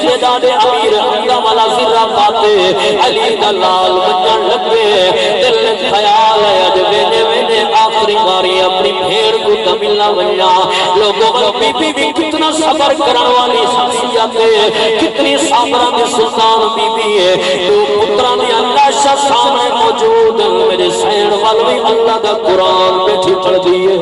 سیدہ دے امیر حمزہ والا زرہ پاتے علی دلال بچن لگے دل خیال ہے اج وینے وینے آخری باری اپنی بھیڑ کو تملنا ونجا لوگوں بی بی بھی کتنا صبر کرن والی شخصیت ہے کتنی صابران دی سلطان بی بی ہے تو پتران دی اللہ شاہ سامنے موجود میرے سین والوی اللہ دا قرآن بیٹھی پڑھ دیئے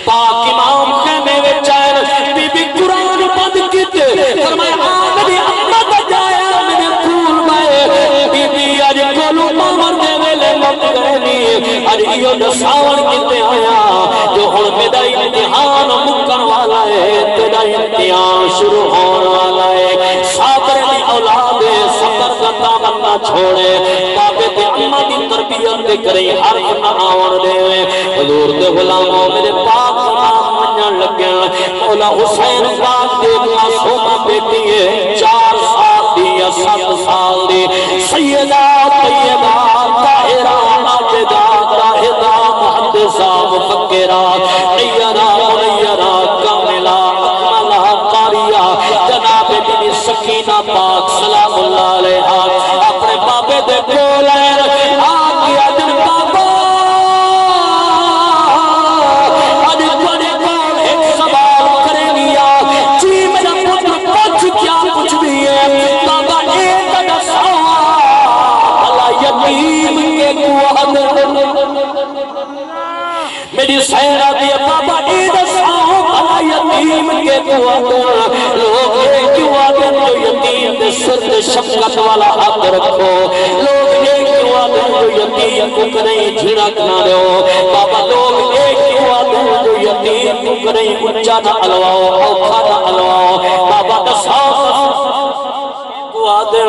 پاک امام خیمے وے چین بی بی قرآن بند کیتے فرمائے آمدی امہ دا جایا میرے پھول بائے بی بی آج کولو مامر دے ویلے مت گئنی آج ایو نساور کیتے آیا جو ہن میرا امتحان مکن والا ہے تیرا امتحان شروع ہون والا ہے صابر دی اولاد صبر کا دامن نہ چھوڑے بابے تے امہ دی تربیت دے کرے حرف نہ آون دے حضور دے غلاموں میرے پاک امام منجن لگے مولا حسین پاک دے معصومہ بیٹی ہے 4 سال دی یا 7 سال دی سیدہ طیبہ طاہرہ عابدہ راہدہ محدثہ مفکرہ غیرہ منیرہ کاملہ اکملہ قاریہ جناب بی سکینہ پاک سلام اللہ علیہ اپنے بابے دے کولے آگے اجن بابا اج بڑے کول ایک سوال کرے گیا جی میرا پتر پوچھ کیا کچھ بھی ہے بابا ایک دسا بھلا یتیم کے قوت میری سہرہ دیا بابا عید ساؤں بھلا یتیم کے قوت لوگ ایک وعدن جو یتیم دے سر دے شفقت والا حق رکھو لوگ ایک وعدن جو یتیم کو کریں جھڑک نہ رہو بابا لوگ ایک وعدن جو یتیم کو کریں اچھا نہ علواؤ اوکھا نہ علواؤ بابا دساؤ وعدن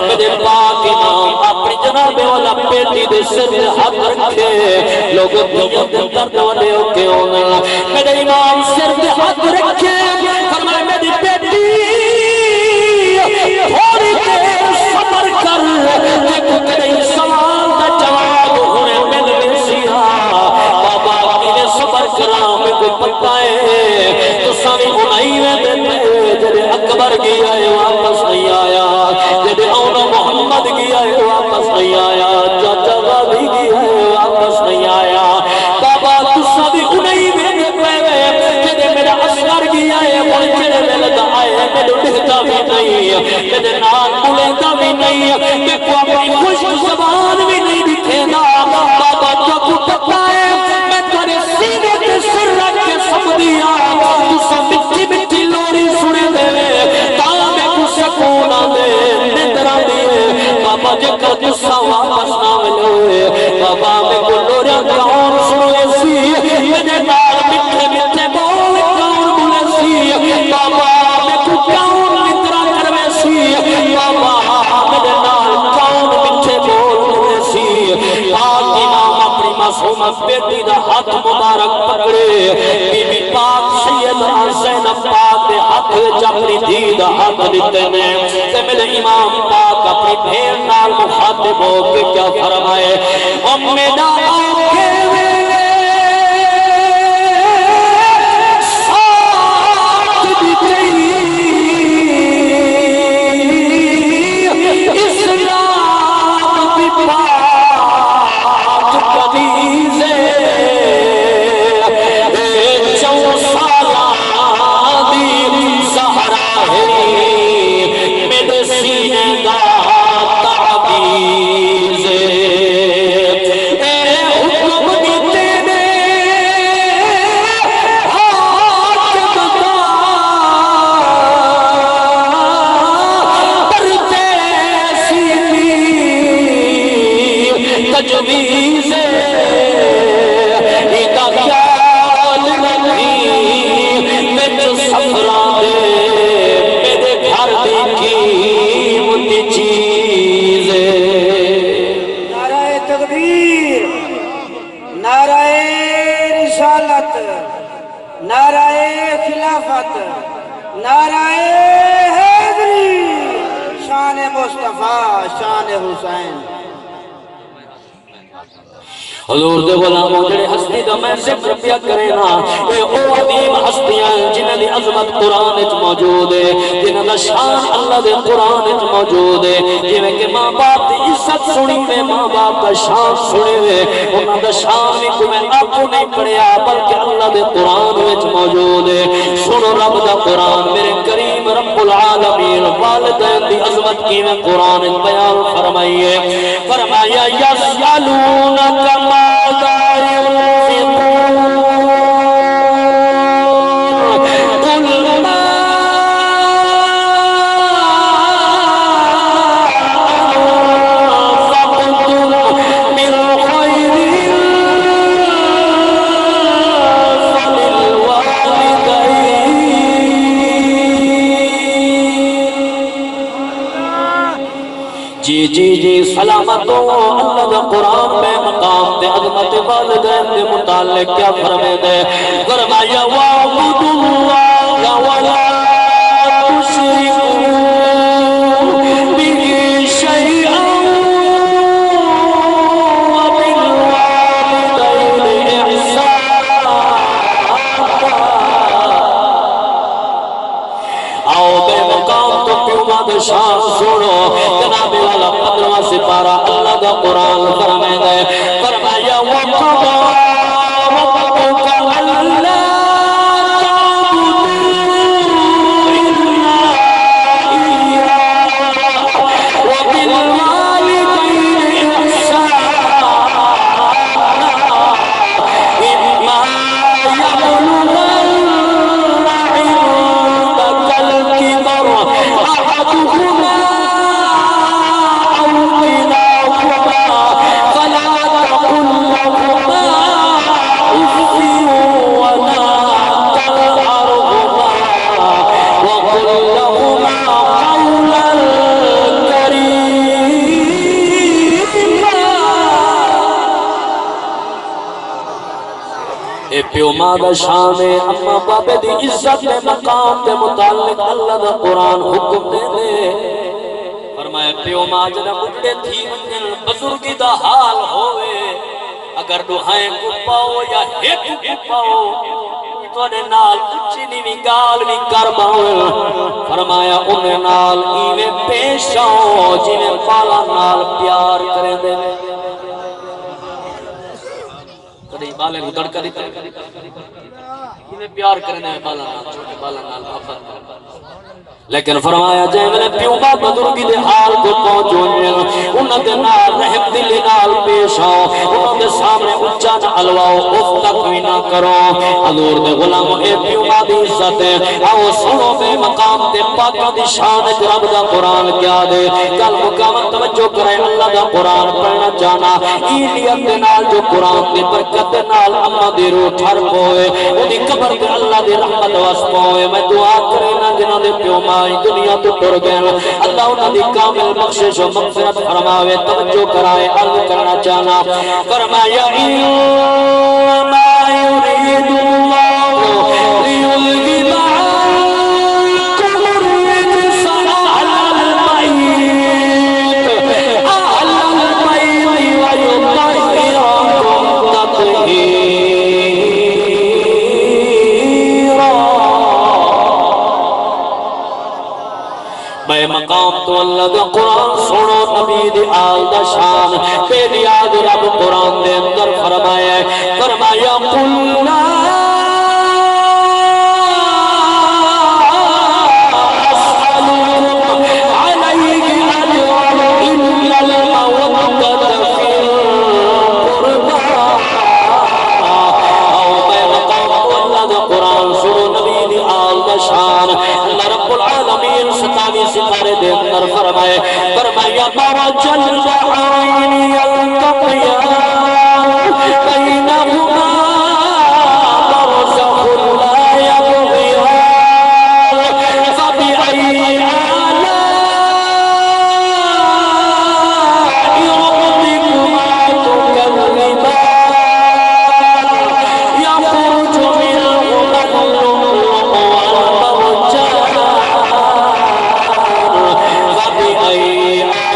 میرے پاک امام اپنی جناب والا بیٹی دے سر دے حق رکھے لوگ دنیا دے درد والے ہوتے ہونا میرے امام سر دے حق رکھے فرمائے میری بیٹی تھوڑی دیر صبر کر دیکھو تیرے سوال دا جواب ہونے مل ویسیا بابا میرے صبر کرام میں کوئی پتہ ہے تو سامی انہی میں دیتے جڑے اکبر گیا ہے واپس نہیں آیا جڑے اونا محمد گیا ہے واپس نہیں آیا چاچا غازی گیا ہے واپس نہیں آیا بابا تو سامی انہی میں دیتے جڑے میرا اصغر گیا ہے وہ جڑے میں لگا آئے میرے ڈھتا بھی نہیں میرے نام بولتا بھی نہیں میں کو اپنی خوشک زبان بھی نہیں دکھے نا بابا جو کو پتہ ہے میں تیرے سینے کے سر رکھ کے سب دیا تو سب مٹی مٹی لوری سنے دے تاں میں کو سکون دے نندرہ دے بابا جے کر جسا واپس نہ ملے بابا میں کو لوریاں کون سنے سی میرے نال مٹھے مٹھے بول کون بولے سی بابا میں کو کون نندرہ کروے سی بابا میرے نال کون مٹھے بول بولے سی پاک امام اپنی معصومت بیٹی دا ہاتھ مبارک پکڑے بی بی پاک سیدہ زینب پاک دے ہاتھ وچ اپنی دھی دا ہاتھ دتے نے تے میرے امام پاک اپنی بھیڑ نال مخاطب ہو کے کیا فرمائے میرا آنکھیں مصطفیٰ شان حسین حضور دے غلاموں جڑے ہستی دا میں ذکر پیا کرے نا اے او عظیم ہستیاں جنہاں دی عظمت قرآن وچ موجود ہے، جنہاں دا شان اللہ دے قرآن وچ موجود ہے، جویں کہ ماں باپ دی عزت سنی میں ماں باپ دا شان سنے وے، انہاں دا شان بھی کوئی میں آپ نہیں پڑھیا بلکہ اللہ دے قرآن وچ موجود ہے۔ سنو رب دا قرآن میرے کریم رب العالمین والدین دی عظمت کی میں قرآن بیان فرمائیے، فرمایا یسألونک ماذا ينفقون قل ما أنفقتم من خير جی سلامت ہو اللہ دا قرآن میں مقام تے عظمت والدین دے متعلق کیا فرمائے دے فرمایا وَاعْبُدُوا اللَّهَ وَلَا تُشْرِكُوا بِهِ شَيْئًا وَبِالْوَالِدَيْنِ إِحْسَانًا آؤ بے مقام تو پیوما دے شان سنو جناب والا 15واں سپارہ اللہ دا قرآن فرمائے دے فرمایا وَقَضَى رَبُّكَ أَلَّا تَعْبُدُوا إِلَّا إِيَّاهُ وَبِالْوَالِدَيْنِ إِحْسَانًا إِمَّا يَبْلُغَنَّ عِندَكَ الْكِبَرَ أَحَدُهُمَا پیو ماں دا شان ہے اما بابے دی عزت دے مقام دے متعلق اللہ دا قرآن حکم دے دے فرمایا پیو ماں جنہ بڑھے تھی منجل بزرگی دا حال ہوئے اگر دوہائیں کو پاؤ یا ہیٹ کو پاؤ توڑے نال اچھی نیوی گال بھی کر باؤ فرمایا انہیں نال ایوے پیش آؤ جنہیں پالا نال پیار کریں دے کدی بالے کو دڑکا دیتا انہیں پیار کرنے میں بالا نال چھوٹے بالا نال محبت لیکن فرمایا جائے میں نے پیوبا بزرگی دے حال کو پہنچو انہوں دے نال رحم دلی نال پیش آؤ انہوں دے سامنے اچھا نہ علواؤ اف تک بھی نہ کرو حضور دے غلاموں اے پیوبا دی عزت ہے آؤ سنو بے مقام دے پاکہ دی شان رب دا قرآن کیا دے کل مقامت توجہ کرے اللہ دا قرآن پڑھنا جانا ایلیت دے نال جو قرآن دی برکت دے نال اما دی روح ٹھر پوئے انہی قبر دے اللہ دی رحمت واس پوئے میں دعا کرے نا جنہوں دے پیوما دنیا تو ٹر گئے اللہ انہاں دی کامل بخشش و مغفرت فرماوے توجہ کرائے عرض کرنا چاہنا فرمایا انما يريد الله ليذهب عنكم الرجس أهل البيت ويطهركم تطهيرا بے مقام تو اللہ دا قرآن سنو نبی دی آل دا شان بے دیاد رب قرآن دے اندر فرمایا فرمایا قل لا أسألكم عليه أجرا إلا المودة في القربى أو بے مقام تو اللہ دا قرآن سنو نبی دی آل دا شان اللہ رب العالمین ستاوی سپارے دے اندر فرمائے فرمایا مرج البحرین یلتقیان بینہما برزخ لا یبغیان فبأي آلاء ربكما تكذبان يخرج منهما اللؤلؤ والمرجان فبأي آلاء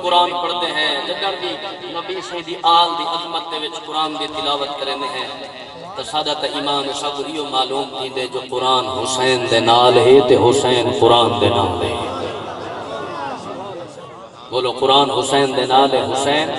قرآن پڑھتے ہیں جدر بھی نبی سیدی آل دی عظمت دے وچ قرآن دی تلاوت کرنے ہیں تو سادہ تا ایمان سب یہ معلوم کی دے جو قرآن حسین دے نال ہے تے حسین قرآن دے نال ہے بولو قرآن حسین دے نال ہے حسین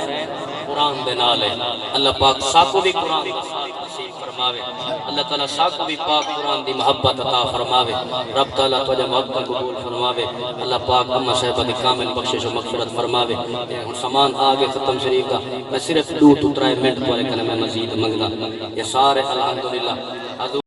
قرآن دے نال ہے اللہ پاک ساکو بھی قرآن دا ساتھ نصیب فرماوے اللہ تعالیٰ ساکو بھی پاک قرآن دی محبت عطا فرماوے رب تعالیٰ تجھے محبت قبول فرماوے اللہ پاک اما صاحبہ دی کامل بخشش و مغفرت فرماوے ہن سامان آگے ختم شریف کا میں صرف 2 3 منٹ والے کلمہ مزید منگنا یہ سارے الحمدللہ